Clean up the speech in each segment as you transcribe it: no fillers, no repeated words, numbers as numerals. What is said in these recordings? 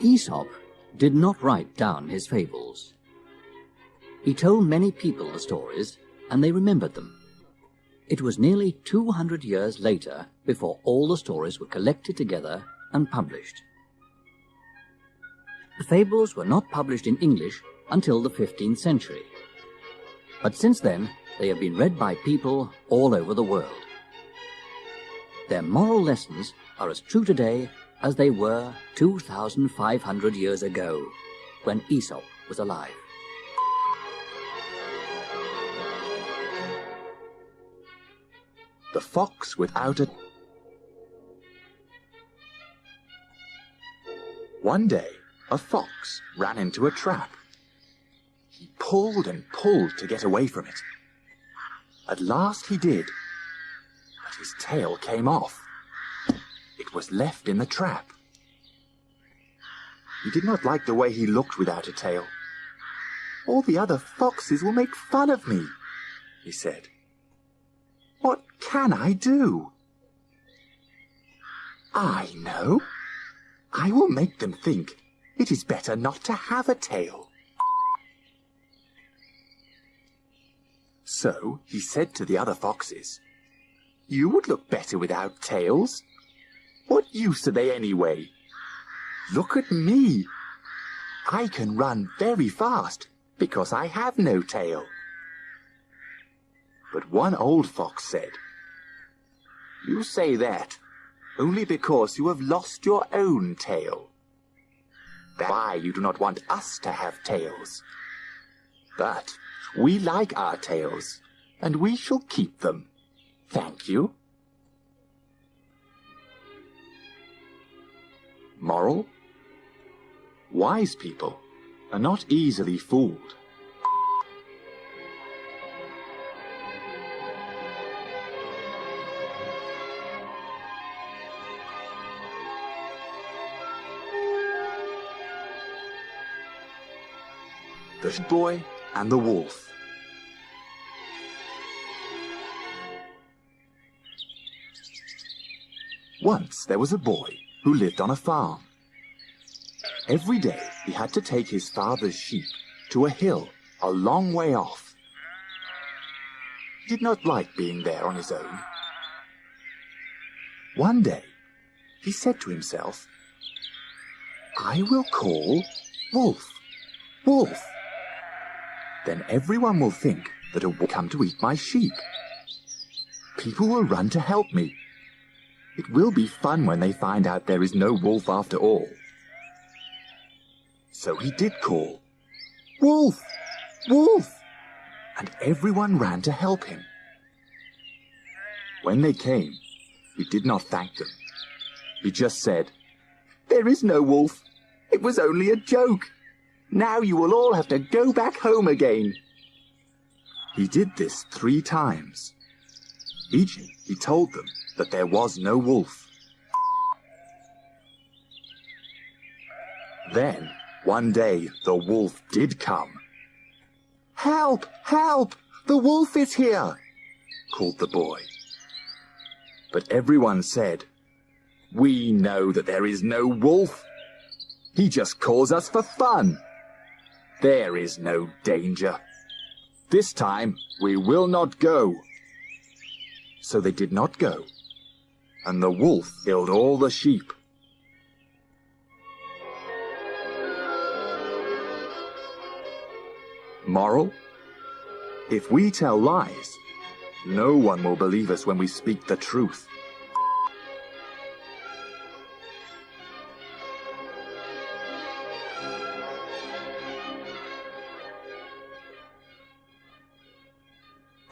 Aesop did not write down his fables. He told many people the stories, and they remembered them. It was nearly 200 years later before all the stories were collected together and published. The fables were not published in English until the 15th century. But since then, they have been read by people all over the world. Their moral lessons are as true today as they were 2,500 years ago, when Aesop was alive. The Fox Without a... One day, a fox ran into a trap. He pulled and pulled to get away from it. At last he did, but his tail came off. It was left in the trap. He did not like the way he looked without a tail. "All the other foxes will make fun of me," he said. "What can I do?" "I know. I will make them think it is better not to have a tail." So he said to the other foxes, "You would look better without tails. What use are they anyway? Look at me. I can run very fast because I have no tail." But one old fox said, "You say that only because you have lost your own tail. That's why you do not want us to have tails. But we like our tails, and we shall keep them. Thank you." Moral: wise people are not easily fooled. The Boy and the Wolf. Once there was a boy who lived on a farm. Every day he had to take his father's sheep to a hill a long way off. He did not like being there on his own. One day he said to himself, "I will call Wolf, Wolf. Then everyone will think that a wolf will come to eat my sheep. People will run to help me. It will be fun when they find out there is no wolf after all." So he did call, "Wolf, Wolf," and everyone ran to help him. When they came, he did not thank them. He just said, "There is no wolf. It was only a joke. Now you will all have to go back home again." He did this 3 times. Each he told them that there was no wolf. Then, one day, the wolf did come. "Help! Help! The wolf is here!" called the boy. But everyone said, "We know that there is no wolf. He just calls us for fun. There is no danger. This time we will not go." So they did not go, and the wolf killed all the sheep. Moral: if we tell lies, no one will believe us when we speak the truth.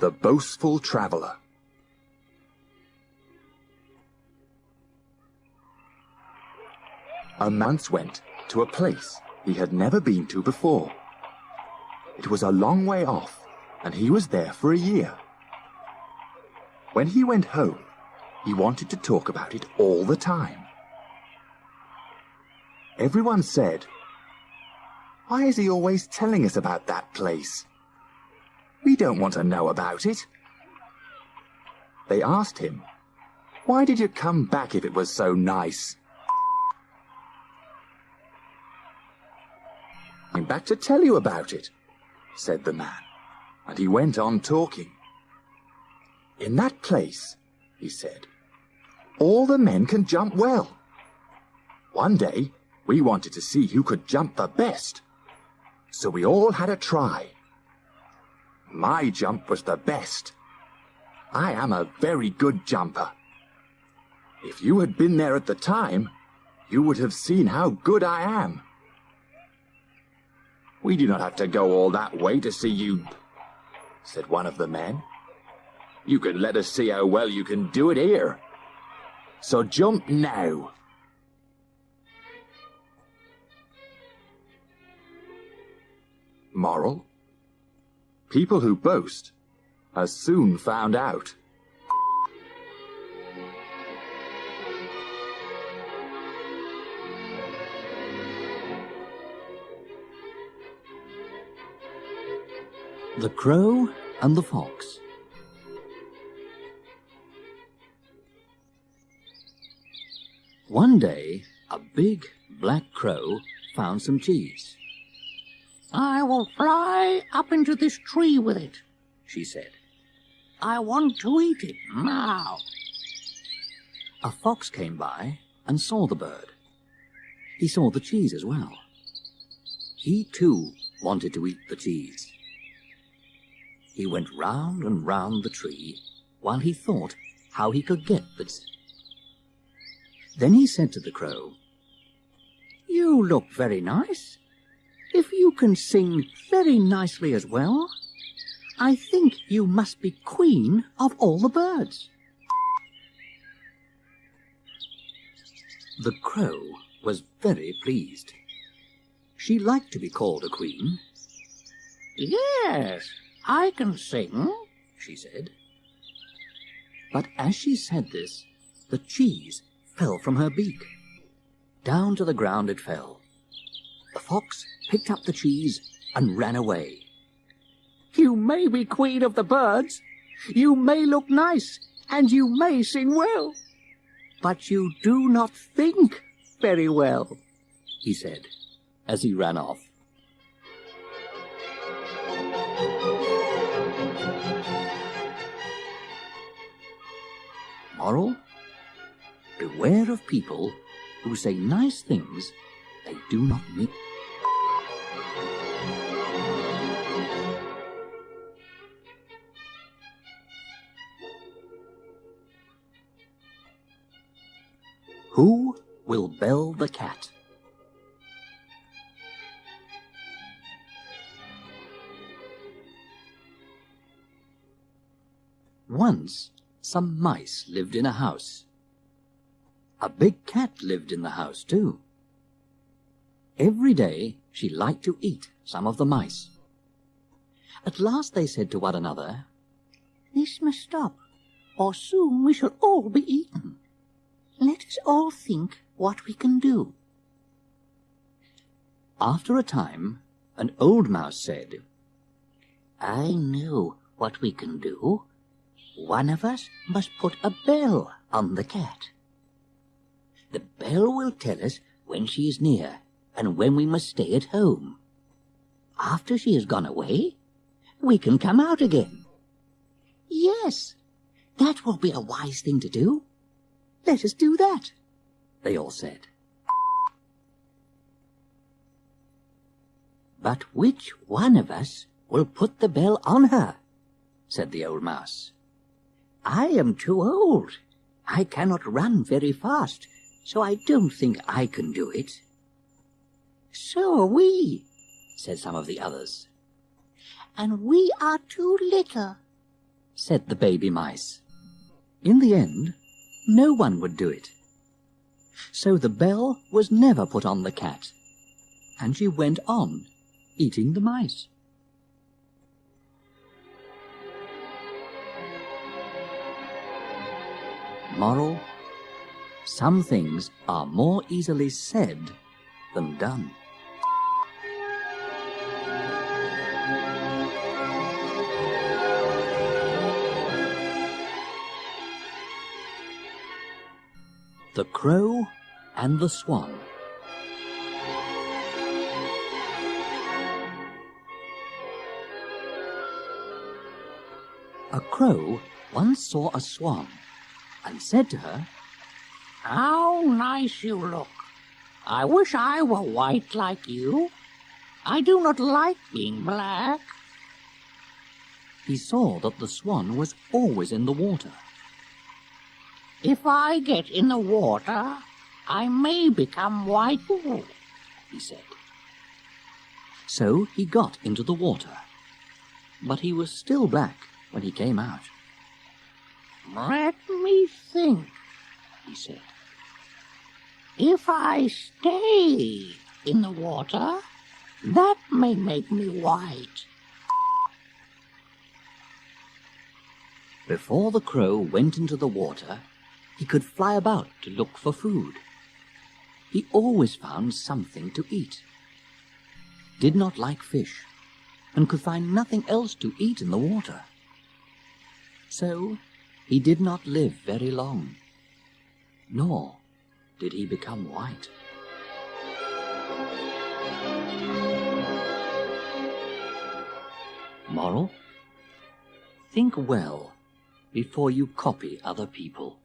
The Boastful Traveler. A man went to a place he had never been to before. It was a long way off, and he was there for a year. When he went home, he wanted to talk about it all the time. Everyone said, "Why is he always telling us about that place? We don't want to know about it." They asked him, "Why did you come back if it was so nice?" I'm back to tell you about it, said the man, and he went on talking. In that place, he said, all the men can jump well. One day, we wanted to see who could jump the best, so we all had a try. My jump was the best. I am a very good jumper. If you had been there at the time, you would have seen how good I am. We do not have to go all that way to see you, said one of the men. You can let us see how well you can do it here. So jump now. Moral: people who boast are soon found out. The Crow and the Fox. One day, a big black crow found some cheese. "I will fly up into this tree with it," she said. "I want to eat it now." A fox came by and saw the bird. He saw the cheese as well. He too wanted to eat the cheese. He went round and round the tree while he thought how he could get this. Then he said to the crow, "You look very nice. If you can sing very nicely as well, I think you must be queen of all the birds." The crow was very pleased. She liked to be called a queen. "Yes, I can sing," she said. But as she said this, the cheese fell from her beak. Down to the ground it fell. The fox picked up the cheese and ran away. "You may be queen of the birds, you may look nice, and you may sing well, but you do not think very well," he said, as he ran off. Moral: beware of people who say nice things they do not mean. Who will bell the cat? Once, some mice lived in a house. A big cat lived in the house, too. Every day she liked to eat some of the mice. At last they said to one another, "This must stop, or soon we shall all be eaten. Let us all think what we can do." After a time, an old mouse said, "I know what we can do. One of us must put a bell on the cat. The bell will tell us when she is near and when we must stay at home. After she has gone away, we can come out again." "Yes, that will be a wise thing to do. Let us do that," they all said. "But which one of us will put the bell on her?" said the old mouse. "I am too old. I cannot run very fast, so I don't think I can do it." "So are we," said some of the others. "And we are too little," said the baby mice. In the end, no one would do it. So the bell was never put on the cat, and she went on eating the mice. Moral: some things are more easily said than done. The Crow and the Swan. A crow once saw a swan and said to her, "How nice you look! I wish I were white like you. I do not like being black." He saw that the swan was always in the water. "If I get in the water, I may become white too," he said. So he got into the water, but he was still black when he came out. "Let me think," he said. "If I stay in the water, that may make me white." Before the crow went into the water, he could fly about to look for food. He always found something to eat, did not like fish, and could find nothing else to eat in the water. So he did not live very long, nor did he become white. Moral: think well before you copy other people.